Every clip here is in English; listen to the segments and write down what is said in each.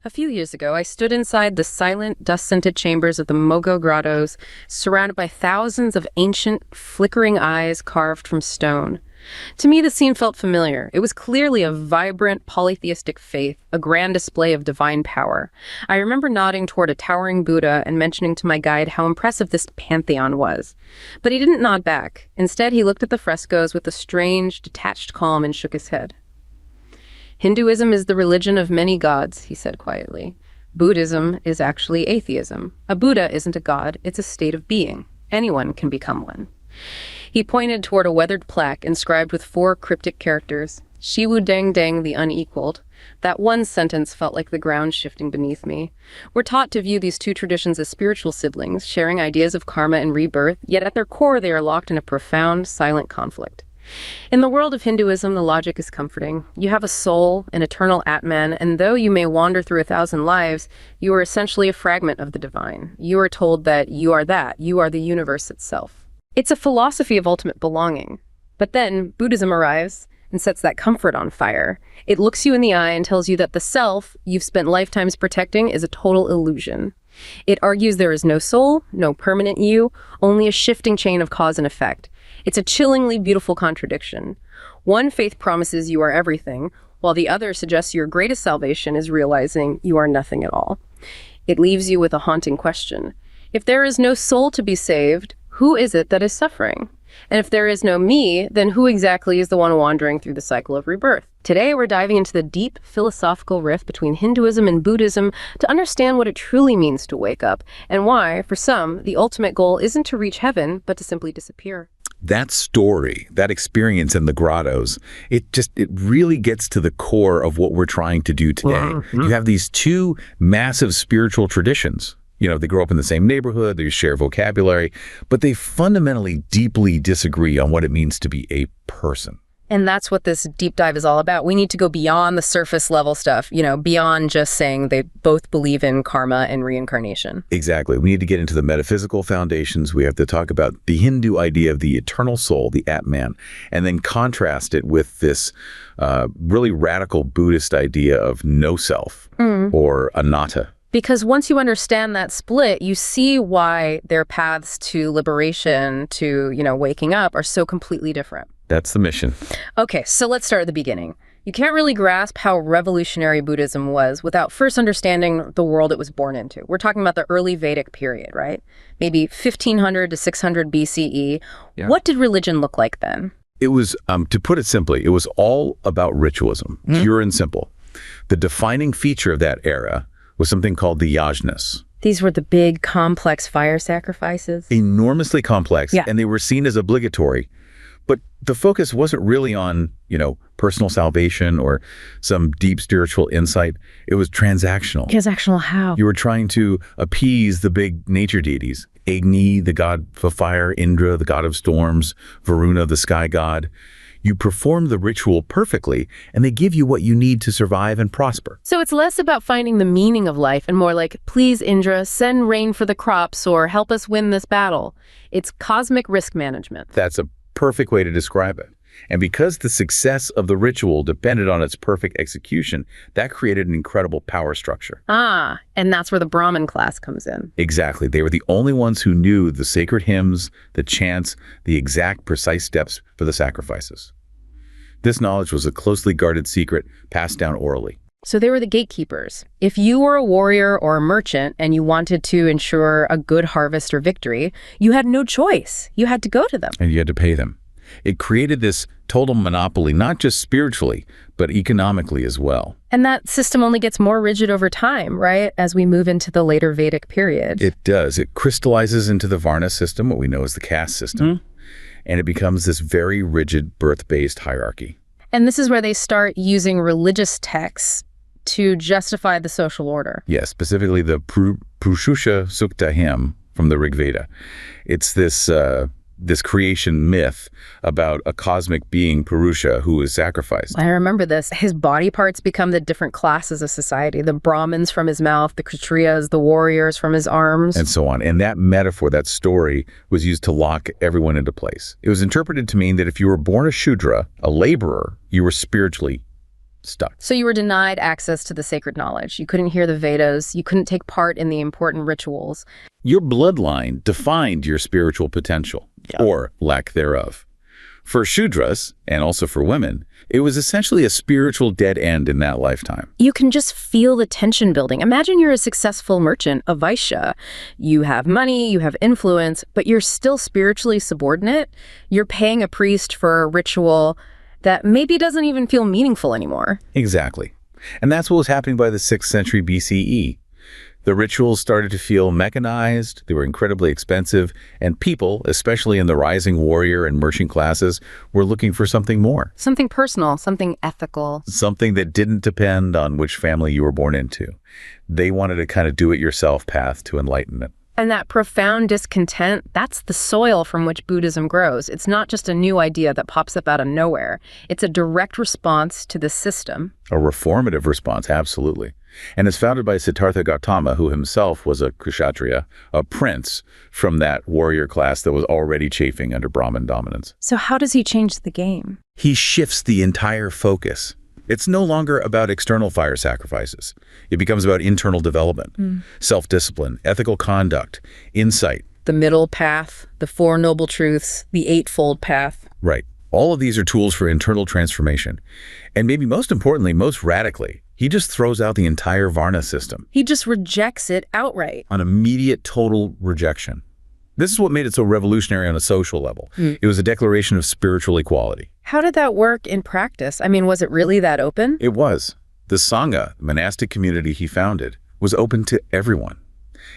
A few years ago, I stood inside the silent, dust-scented chambers of the Mogo grottos, surrounded by thousands of ancient, flickering eyes carved from stone. To me, the scene felt familiar. It was clearly a vibrant, polytheistic faith, a grand display of divine power. I remember nodding toward a towering Buddha and mentioning to my guide how impressive this pantheon was. But he didn't nod back. Instead, he looked at the frescoes with a strange, detached calm and shook his head. Hinduism is the religion of many gods, he said quietly. Buddhism is actually atheism. A Buddha isn't a god, it's a state of being. Anyone can become one. He pointed toward a weathered plaque inscribed with 4 cryptic characters. Shiwu Deng Deng the Unequaled. That one sentence felt like the ground shifting beneath me. We're taught to view these two traditions as spiritual siblings, sharing ideas of karma and rebirth, yet at their core they are locked in a profound, silent conflict. In the world of Hinduism, the logic is comforting. You have a soul, an eternal Atman, and though you may wander through 1,000 lives, you are essentially a fragment of the divine. You are told that you are the universe itself. It's a philosophy of ultimate belonging. But then Buddhism arrives and sets that comfort on fire. It looks you in the eye and tells you that the self you've spent lifetimes protecting is a total illusion. It argues there is no soul, no permanent you, only a shifting chain of cause and effect. It's a chillingly beautiful contradiction. One faith promises you are everything, while the other suggests your greatest salvation is realizing you are nothing at all. It leaves you with a haunting question. If there is no soul to be saved, who is it that is suffering? And if there is no me, then who exactly is the one wandering through the cycle of rebirth? Today, we're diving into the deep philosophical rift between Hinduism and Buddhism to understand what it truly means to wake up, and why, for some, the ultimate goal isn't to reach heaven, but to simply disappear. That story, that experience in the grottos, it really gets to the core of what we're trying to do today. Mm-hmm. You have these two massive spiritual traditions. You know, they grow up in the same neighborhood, they share vocabulary, but they fundamentally deeply disagree on what it means to be a person. And that's what this deep dive is all about. We need to go beyond the surface level stuff, beyond just saying they both believe in karma and reincarnation. Exactly. We need to get into the metaphysical foundations. We have to talk about the Hindu idea of the eternal soul, the Atman, and then contrast it with this really radical Buddhist idea of no self or Anatta. Because once you understand that split, you see why their paths to liberation, to, waking up, are so completely different. That's the mission. Okay, so let's start at the beginning. You can't really grasp how revolutionary Buddhism was without first understanding the world it was born into. We're talking about the early Vedic period, right? Maybe 1500 to 600 BCE. Yeah. What did religion look like then? It was, to put it simply, it was all about ritualism, pure and simple. The defining feature of that era was something called the yajnas. These were the big, complex fire sacrifices? Enormously complex, and they were seen as obligatory. But the focus wasn't really on, personal salvation or some deep spiritual insight. It was transactional. Transactional how? You were trying to appease the big nature deities. Agni, the god of fire, Indra, the god of storms, Varuna, the sky god. You perform the ritual perfectly, and they give you what you need to survive and prosper. So it's less about finding the meaning of life and more like, please, Indra, send rain for the crops or help us win this battle. It's cosmic risk management. That's a perfect way to describe it. And because the success of the ritual depended on its perfect execution, that created an incredible power structure. Ah, and that's where the Brahmin class comes in. Exactly. They were the only ones who knew the sacred hymns, the chants, the exact precise steps for the sacrifices. This knowledge was a closely guarded secret passed down orally. So they were the gatekeepers. If you were a warrior or a merchant and you wanted to ensure a good harvest or victory, you had no choice. You had to go to them. And you had to pay them. It created this total monopoly, not just spiritually, but economically as well. And that system only gets more rigid over time, right? As we move into the later Vedic period. It does. It crystallizes into the Varna system, what we know as the caste system. And it becomes this very rigid birth-based hierarchy. And this is where they start using religious texts to justify the social order. Yes, specifically the Purusha Sukta hymn from the Rig Veda. It's this creation myth about a cosmic being, Purusha, who is sacrificed. I remember this. His body parts become the different classes of society. The Brahmins from his mouth, the Kshatriyas, the warriors from his arms. And so on. And that metaphor, that story, was used to lock everyone into place. It was interpreted to mean that if you were born a Shudra, a laborer, you were spiritually stuck. So you were denied access to the sacred knowledge. You couldn't hear the Vedas. You couldn't take part in the important rituals. Your bloodline defined your spiritual potential, or lack thereof. For Shudras, and also for women, it was essentially a spiritual dead end in that lifetime. You can just feel the tension building. Imagine you're a successful merchant, a Vaishya. You have money, you have influence, but you're still spiritually subordinate. You're paying a priest for a ritual that maybe doesn't even feel meaningful anymore. Exactly. And that's what was happening by the 6th century BCE. The rituals started to feel mechanized, they were incredibly expensive, and people, especially in the rising warrior and merchant classes, were looking for something more. Something personal, something ethical. Something that didn't depend on which family you were born into. They wanted a kind of do-it-yourself path to enlightenment. And that profound discontent, that's the soil from which Buddhism grows. It's not just a new idea that pops up out of nowhere. It's a direct response to the system. A reformative response, absolutely. And it's founded by Siddhartha Gautama, who himself was a kshatriya, a prince from that warrior class that was already chafing under Brahmin dominance. So how does he change the game? He shifts the entire focus. It's no longer about external fire sacrifices. It becomes about internal development, self-discipline, ethical conduct, insight. The middle path, the Four Noble Truths, the Eightfold Path. Right. All of these are tools for internal transformation. And maybe most importantly, most radically, he just throws out the entire Varna system. He just rejects it outright. An immediate, total rejection. This is what made it so revolutionary on a social level. It was a declaration of spiritual equality. How did that work in practice? I mean, was it really that open? It was. The Sangha, the monastic community he founded, was open to everyone.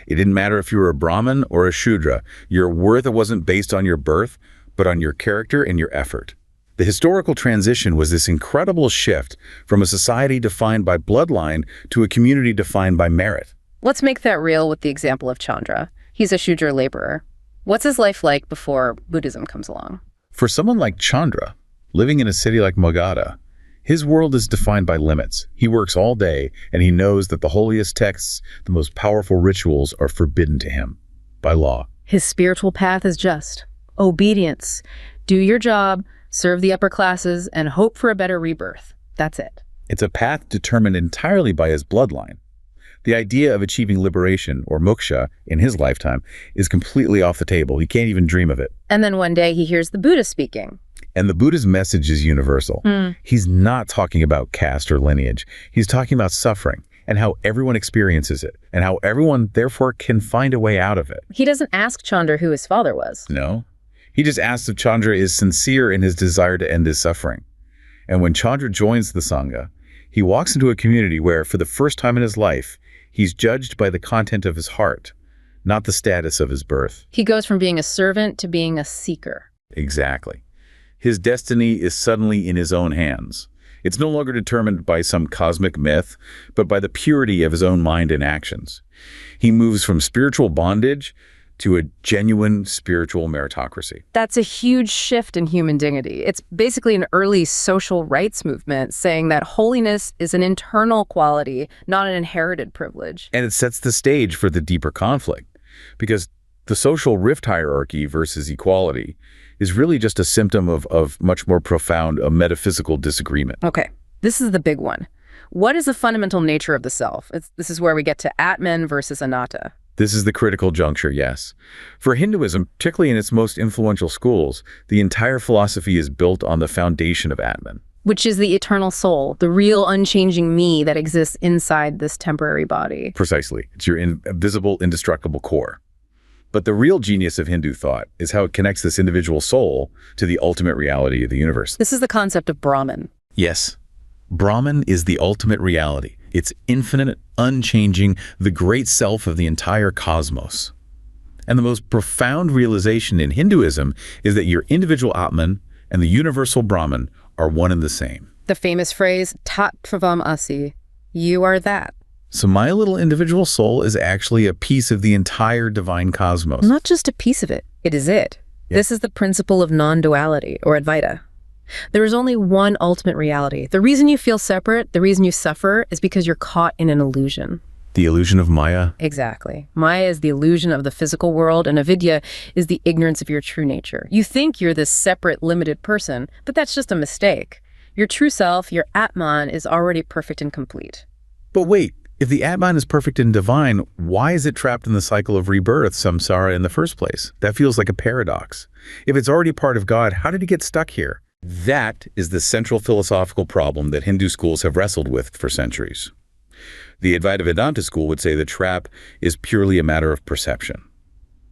It didn't matter if you were a Brahmin or a Shudra. Your worth wasn't based on your birth, but on your character and your effort. The historical transition was this incredible shift from a society defined by bloodline to a community defined by merit. Let's make that real with the example of Chandra. He's a Shudra laborer. What's his life like before Buddhism comes along? For someone like Chandra, living in a city like Magadha, his world is defined by limits. He works all day, and he knows that the holiest texts, the most powerful rituals, are forbidden to him by law. His spiritual path is just obedience. Do your job, serve the upper classes, and hope for a better rebirth. That's it. It's a path determined entirely by his bloodline. The idea of achieving liberation, or moksha, in his lifetime is completely off the table. He can't even dream of it. And then one day he hears the Buddha speaking. And the Buddha's message is universal. He's not talking about caste or lineage. He's talking about suffering and how everyone experiences it and how everyone, therefore, can find a way out of it. He doesn't ask Chandra who his father was. No. He just asks if Chandra is sincere in his desire to end his suffering. And when Chandra joins the Sangha, he walks into a community where, for the first time in his life, he's judged by the content of his heart, not the status of his birth. He goes from being a servant to being a seeker. Exactly. His destiny is suddenly in his own hands. It's no longer determined by some cosmic myth, but by the purity of his own mind and actions. He moves from spiritual bondage to a genuine spiritual meritocracy. That's a huge shift in human dignity. It's basically an early social rights movement saying that holiness is an internal quality, not an inherited privilege. And it sets the stage for the deeper conflict, because the social rift hierarchy versus equality is really just a symptom of much more profound a metaphysical disagreement. Okay, this is the big one. What is the fundamental nature of the self? This is where we get to Atman versus Anatta. This is the critical juncture, yes. For Hinduism, particularly in its most influential schools, the entire philosophy is built on the foundation of Atman, which is the eternal soul, the real unchanging me that exists inside this temporary body. Precisely. It's your invisible, indestructible core. But the real genius of Hindu thought is how it connects this individual soul to the ultimate reality of the universe. This is the concept of Brahman. Yes. Brahman is the ultimate reality. It's infinite, unchanging, the great self of the entire cosmos. And the most profound realization in Hinduism is that your individual Atman and the universal Brahman are one and the same. The famous phrase, Tat Pravam Asi, you are that. So my little individual soul is actually a piece of the entire divine cosmos. Not just a piece of it, it is it. Yeah. This is the principle of non-duality, or Advaita. There is only one ultimate reality. The reason you feel separate, the reason you suffer, is because you're caught in an illusion. The illusion of Maya? Exactly. Maya is the illusion of the physical world, and avidya is the ignorance of your true nature. You think you're this separate, limited person, but that's just a mistake. Your true self, your Atman, is already perfect and complete. But wait, if the Atman is perfect and divine, why is it trapped in the cycle of rebirth, samsara, in the first place? That feels like a paradox. If it's already part of God, how did it get stuck here? That is the central philosophical problem that Hindu schools have wrestled with for centuries. The Advaita Vedanta school would say the trap is purely a matter of perception.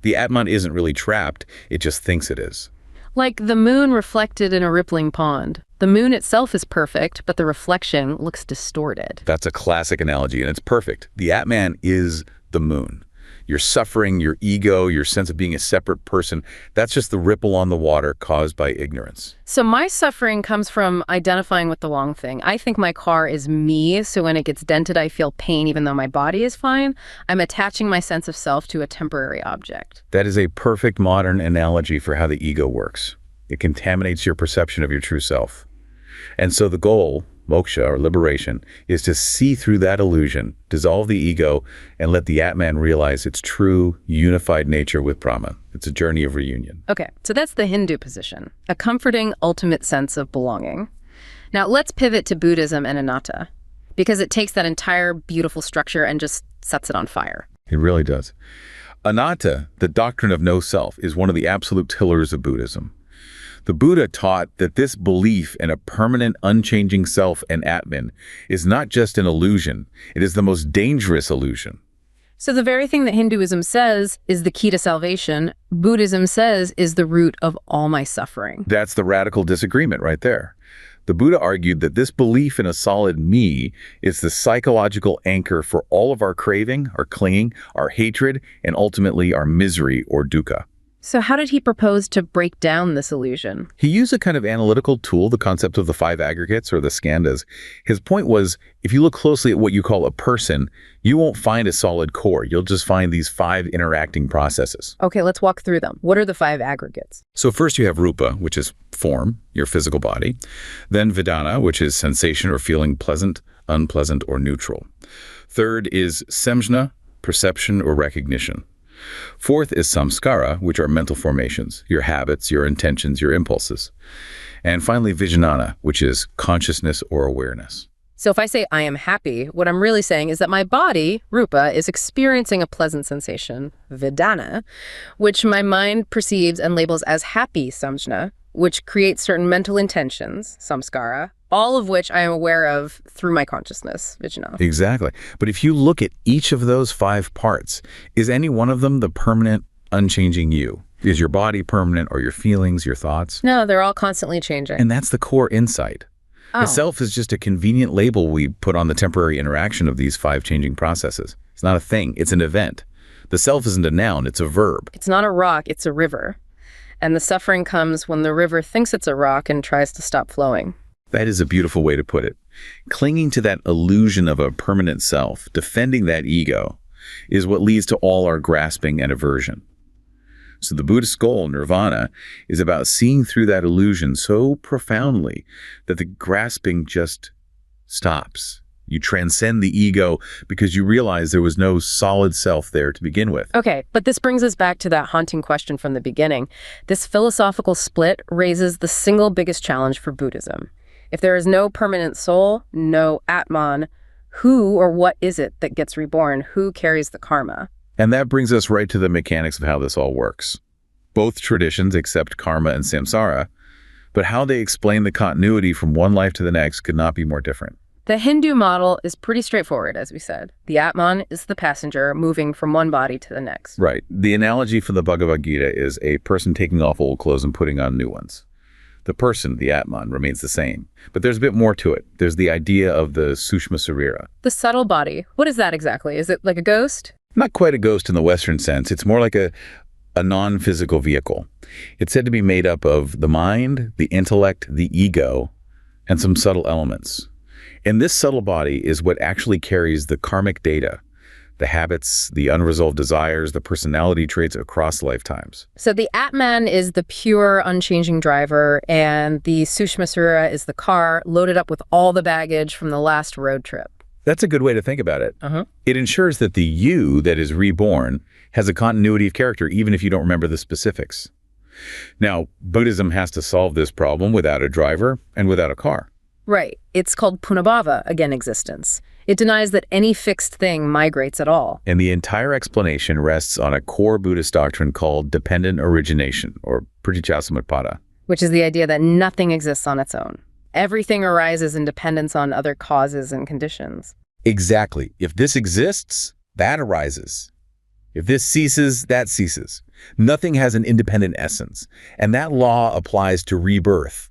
The Atman isn't really trapped, it just thinks it is. Like the moon reflected in a rippling pond. The moon itself is perfect, but the reflection looks distorted. That's a classic analogy, and it's perfect. The Atman is the moon. Your suffering, your ego, your sense of being a separate person, that's just the ripple on the water caused by ignorance. So my suffering comes from identifying with the wrong thing. I think my car is me, so when it gets dented, I feel pain even though my body is fine. I'm attaching my sense of self to a temporary object. That is a perfect modern analogy for how the ego works. It contaminates your perception of your true self. And so the goal, moksha or liberation, is to see through that illusion, dissolve the ego, and let the Atman realize its true, unified nature with Brahman. It's a journey of reunion. Okay, so that's the Hindu position, a comforting, ultimate sense of belonging. Now let's pivot to Buddhism and Anatta, because it takes that entire beautiful structure and just sets it on fire. It really does. Anatta, the doctrine of no self, is one of the absolute pillars of Buddhism. The Buddha taught that this belief in a permanent, unchanging self and Atman is not just an illusion, it is the most dangerous illusion. So the very thing that Hinduism says is the key to salvation, Buddhism says is the root of all my suffering. That's the radical disagreement right there. The Buddha argued that this belief in a solid me is the psychological anchor for all of our craving, our clinging, our hatred, and ultimately our misery or dukkha. So how did he propose to break down this illusion? He used a kind of analytical tool, the concept of the five aggregates or the skandhas. His point was, if you look closely at what you call a person, you won't find a solid core. You'll just find these five interacting processes. Okay, let's walk through them. What are the five aggregates? So first you have rupa, which is form, your physical body. Then vedana, which is sensation or feeling pleasant, unpleasant, or neutral. Third is samjna, perception or recognition. Fourth is samskara, which are mental formations, your habits, your intentions, your impulses. And finally, vijnana, which is consciousness or awareness. So if I say I am happy, what I'm really saying is that my body, rupa, is experiencing a pleasant sensation, vedana, which my mind perceives and labels as happy, samjna, which creates certain mental intentions, samskara, all of which I am aware of through my consciousness, vijnana. Exactly. But if you look at each of those five parts, is any one of them the permanent, unchanging you? Is your body permanent, or your feelings, your thoughts? No, they're all constantly changing. And that's the core insight. Oh. The self is just a convenient label we put on the temporary interaction of these five changing processes. It's not a thing, it's an event. The self isn't a noun, it's a verb. It's not a rock, it's a river. And the suffering comes when the river thinks it's a rock and tries to stop flowing. That is a beautiful way to put it. Clinging to that illusion of a permanent self, defending that ego, is what leads to all our grasping and aversion. So the Buddhist goal, nirvana, is about seeing through that illusion so profoundly that the grasping just stops. You transcend the ego because you realize there was no solid self there to begin with. Okay, but this brings us back to that haunting question from the beginning. This philosophical split raises the single biggest challenge for Buddhism. If there is no permanent soul, no Atman, who or what is it that gets reborn? Who carries the karma? And that brings us right to the mechanics of how this all works. Both traditions accept karma and samsara, but how they explain the continuity from one life to the next could not be more different. The Hindu model is pretty straightforward, as we said. The Atman is the passenger moving from one body to the next. Right. The analogy from the Bhagavad Gita is a person taking off old clothes and putting on new ones. The person, the Atman, remains the same. But there's a bit more to it. There's the idea of the Sushma Sarira. The subtle body. What is that exactly? Is it like a ghost? Not quite a ghost in the Western sense. It's more like a non-physical vehicle. It's said to be made up of the mind, the intellect, the ego, and some subtle elements. And this subtle body is what actually carries the karmic data, the habits, the unresolved desires, the personality traits across lifetimes. So the Atman is the pure, unchanging driver, and the Sushma Sarira is the car loaded up with all the baggage from the last road trip. That's a good way to think about it. It ensures that the you that is reborn has a continuity of character, even if you don't remember the specifics. Now, Buddhism has to solve this problem without a driver and without a car. Right. It's called punabhava, again existence. It denies that any fixed thing migrates at all. And the entire explanation rests on a core Buddhist doctrine called dependent origination, or pratityasamutpada. Which is the idea that nothing exists on its own. Everything arises in dependence on other causes and conditions. Exactly. If this exists, that arises. If this ceases, that ceases. Nothing has an independent essence. And that law applies to rebirth.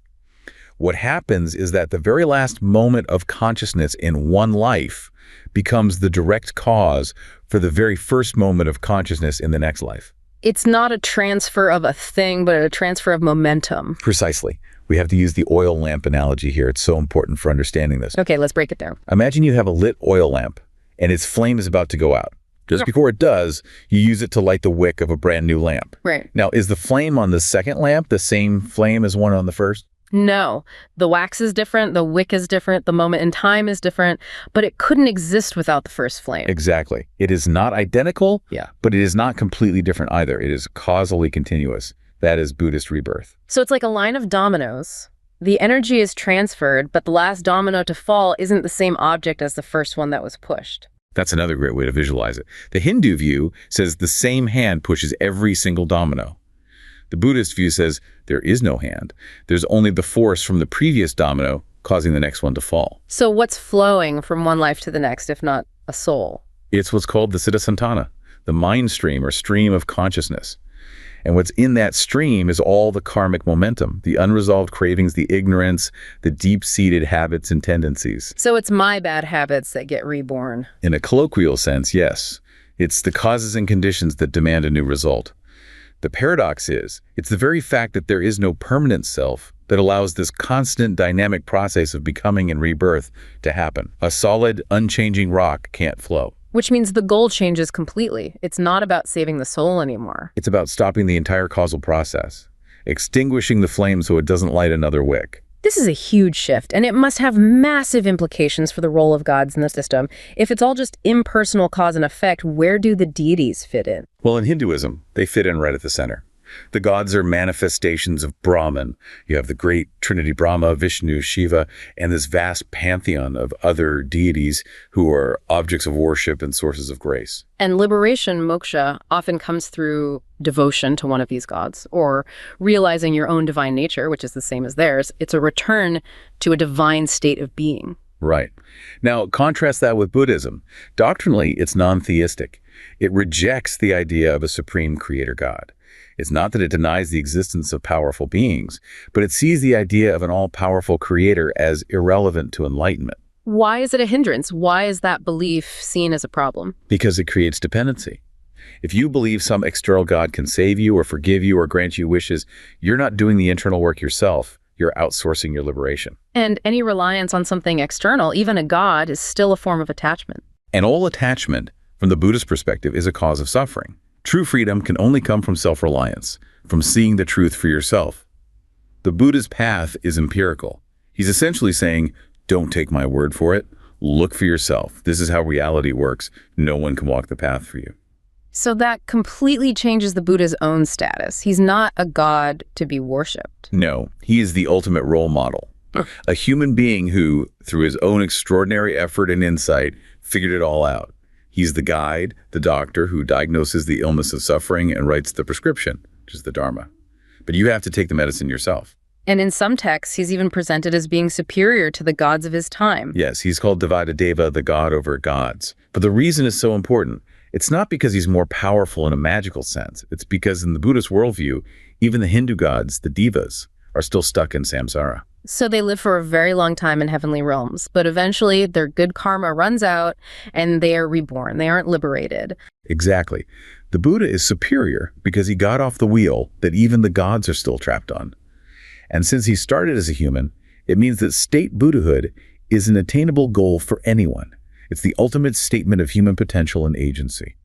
What happens is that the very last moment of consciousness in one life becomes the direct cause for the very first moment of consciousness in the next life. It's not a transfer of a thing, but a transfer of momentum. Precisely. We have to use the oil lamp analogy here. It's so important for understanding this. Okay, let's break it down. Imagine you have a lit oil lamp and its flame is about to go out. Just before it does, you use it to light the wick of a brand new lamp. Right. Now, is the flame on the second lamp the same flame as one on the first? No. The wax is different, the wick is different, the moment in time is different, but it couldn't exist without the first flame. Exactly. It is not identical, Yeah. but it is not completely different either. It is causally continuous. That is Buddhist rebirth. So it's like a line of dominoes. The energy is transferred, but the last domino to fall isn't the same object as the first one that was pushed. That's another great way to visualize it. The Hindu view says the same hand pushes every single domino. The Buddhist view says there is no hand. There's only the force from the previous domino causing the next one to fall. So what's flowing from one life to the next, if not a soul? It's what's called the Siddhasantana, the mind stream or stream of consciousness. And what's in that stream is all the karmic momentum, the unresolved cravings, the ignorance, the deep-seated habits and tendencies. So it's my bad habits that get reborn. In a colloquial sense, yes. It's the causes and conditions that demand a new result. The paradox is, it's the very fact that there is no permanent self that allows this constant dynamic process of becoming and rebirth to happen. A solid, unchanging rock can't flow. Which means the goal changes completely. It's not about saving the soul anymore. It's about stopping the entire causal process, extinguishing the flame so it doesn't light another wick. This is a huge shift, and it must have massive implications for the role of gods in the system. If it's all just impersonal cause and effect, where do the deities fit in? Well, in Hinduism, they fit in right at the center. The gods are manifestations of Brahman. You have the great Trinity Brahma, Vishnu, Shiva, and this vast pantheon of other deities who are objects of worship and sources of grace. And liberation, moksha, often comes through devotion to one of these gods, or realizing your own divine nature, which is the same as theirs. It's a return to a divine state of being. Right. Now, contrast that with Buddhism. Doctrinally, it's non-theistic. It rejects the idea of a supreme creator god. It's not that it denies the existence of powerful beings, but it sees the idea of an all-powerful creator as irrelevant to enlightenment. Why is it a hindrance? Why is that belief seen as a problem? Because it creates dependency. If you believe some external god can save you or forgive you or grant you wishes, you're not doing the internal work yourself. You're outsourcing your liberation. And any reliance on something external, even a god, is still a form of attachment. And all attachment, from the Buddhist perspective, is a cause of suffering. True freedom can only come from self-reliance, from seeing the truth for yourself. The Buddha's path is empirical. He's essentially saying, don't take my word for it. Look for yourself. This is how reality works. No one can walk the path for you. So that completely changes the Buddha's own status. He's not a god to be worshipped. No, he is the ultimate role model. A human being who, through his own extraordinary effort and insight, figured it all out. He's the guide, the doctor who diagnoses the illness of suffering and writes the prescription, which is the Dharma. But you have to take the medicine yourself. And in some texts, he's even presented as being superior to the gods of his time. Yes, he's called Devadadeva, the god over gods. But the reason is so important. It's not because he's more powerful in a magical sense. It's because in the Buddhist worldview, even the Hindu gods, the devas, are still stuck in samsara. So they live for a very long time in heavenly realms, but eventually their good karma runs out and they are reborn. They aren't liberated. Exactly. The Buddha is superior because he got off the wheel that even the gods are still trapped on. And since he started as a human, it means that state Buddhahood is an attainable goal for anyone. It's the ultimate statement of human potential and agency.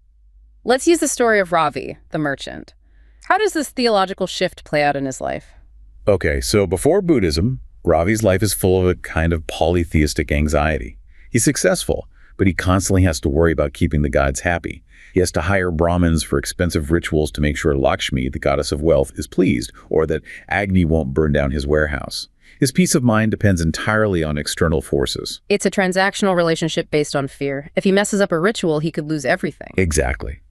Let's use the story of Ravi, the merchant. How does this theological shift play out in his life? Okay, so before Buddhism, Ravi's life is full of a kind of polytheistic anxiety. He's successful, but he constantly has to worry about keeping the gods happy. He has to hire Brahmins for expensive rituals to make sure Lakshmi, the goddess of wealth, is pleased, or that Agni won't burn down his warehouse. His peace of mind depends entirely on external forces. It's a transactional relationship based on fear. If he messes up a ritual, he could lose everything. Exactly.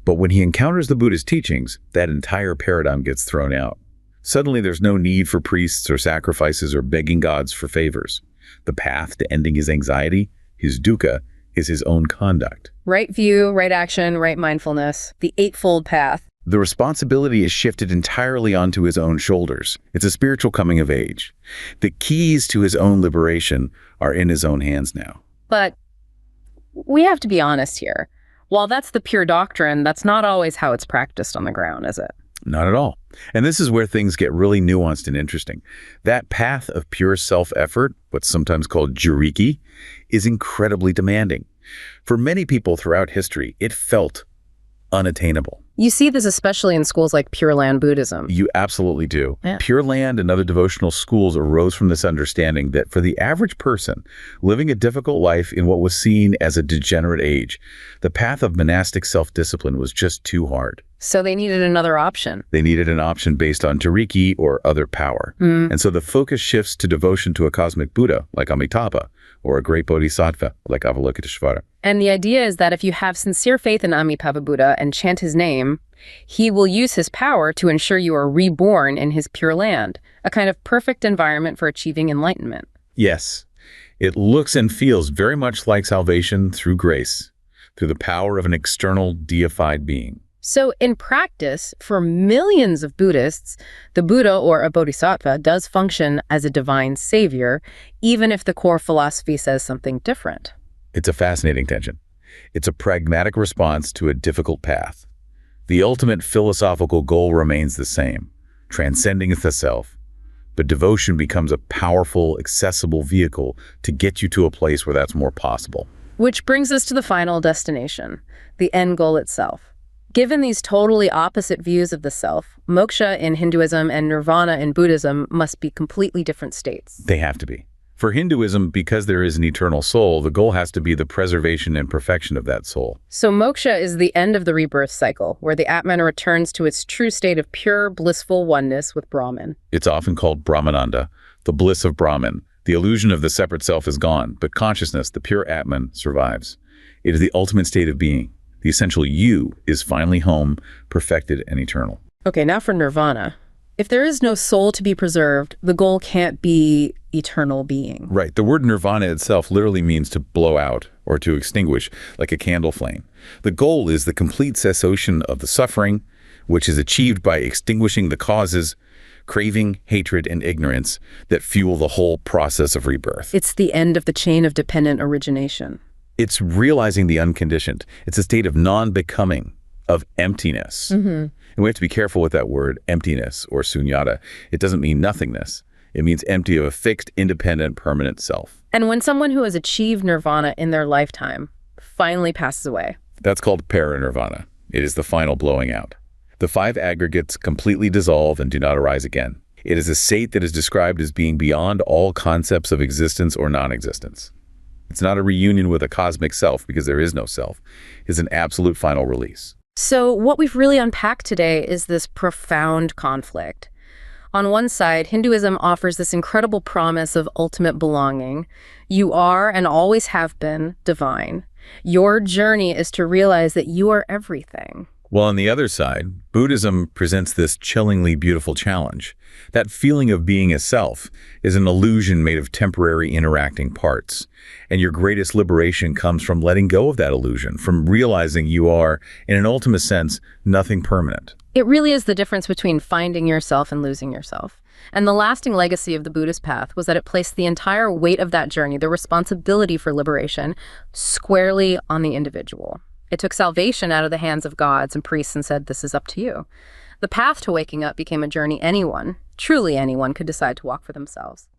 But when he encounters the Buddha's teachings, that entire paradigm gets thrown out. Suddenly, there's no need for priests or sacrifices or begging gods for favors. The path to ending his anxiety, his dukkha, is his own conduct. Right view, right action, right mindfulness. The eightfold path. The responsibility is shifted entirely onto his own shoulders. It's a spiritual coming of age. The keys to his own liberation are in his own hands now. But we have to be honest here. While that's the pure doctrine, that's not always how it's practiced on the ground, is it? Not at all. And this is where things get really nuanced and interesting. That path of pure self-effort, what's sometimes called jiriki, is incredibly demanding. For many people throughout history, it felt unattainable. You see this especially in schools like Pure Land Buddhism. You absolutely do. Yeah. Pure Land and other devotional schools arose from this understanding that for the average person living a difficult life in what was seen as a degenerate age, the path of monastic self-discipline was just too hard. So they needed another option. They needed an option based on jiriki or other power. And so the focus shifts to devotion to a cosmic Buddha like Amitabha or a great bodhisattva like Avalokiteshvara. And the idea is that if you have sincere faith in Amitabha Buddha and chant his name, he will use his power to ensure you are reborn in his pure land, a kind of perfect environment for achieving enlightenment. Yes, it looks and feels very much like salvation through grace, through the power of an external deified being. So in practice, for millions of Buddhists, the Buddha or a bodhisattva does function as a divine savior, even if the core philosophy says something different. It's a fascinating tension. It's a pragmatic response to a difficult path. The ultimate philosophical goal remains the same, transcending the self. But devotion becomes a powerful, accessible vehicle to get you to a place where that's more possible. Which brings us to the final destination, the end goal itself. Given these totally opposite views of the self, moksha in Hinduism and nirvana in Buddhism must be completely different states. They have to be. For Hinduism, because there is an eternal soul, the goal has to be the preservation and perfection of that soul. So moksha is the end of the rebirth cycle, where the Atman returns to its true state of pure, blissful oneness with Brahman. It's often called Brahmananda, the bliss of Brahman. The illusion of the separate self is gone, but consciousness, the pure Atman, survives. It is the ultimate state of being. The essential you is finally home, perfected and eternal. Okay, now for nirvana. If there is no soul to be preserved, the goal can't be eternal being. Right. The word nirvana itself literally means to blow out or to extinguish, like a candle flame. The goal is the complete cessation of the suffering, which is achieved by extinguishing the causes, craving, hatred, and ignorance that fuel the whole process of rebirth. It's the end of the chain of dependent origination. It's realizing the unconditioned. It's a state of non-becoming, of emptiness. And we have to be careful with that word, emptiness or sunyata. It doesn't mean nothingness. It means empty of a fixed, independent, permanent self. And when someone who has achieved nirvana in their lifetime finally passes away, that's called parinirvana. It is the final blowing out. The five aggregates completely dissolve and do not arise again. It is a state that is described as being beyond all concepts of existence or non-existence. It's not a reunion with a cosmic self because there is no self. It's an absolute final release. So what we've really unpacked today is this profound conflict. On one side, Hinduism offers this incredible promise of ultimate belonging. You are and always have been divine. Your journey is to realize that you are everything. While on the other side, Buddhism presents this chillingly beautiful challenge. That feeling of being a self is an illusion made of temporary interacting parts. And your greatest liberation comes from letting go of that illusion, from realizing you are, in an ultimate sense, nothing permanent. It really is the difference between finding yourself and losing yourself. And the lasting legacy of the Buddhist path was that it placed the entire weight of that journey, the responsibility for liberation, squarely on the individual. It took salvation out of the hands of gods and priests and said, this is up to you. The path to waking up became a journey anyone, truly anyone, could decide to walk for themselves.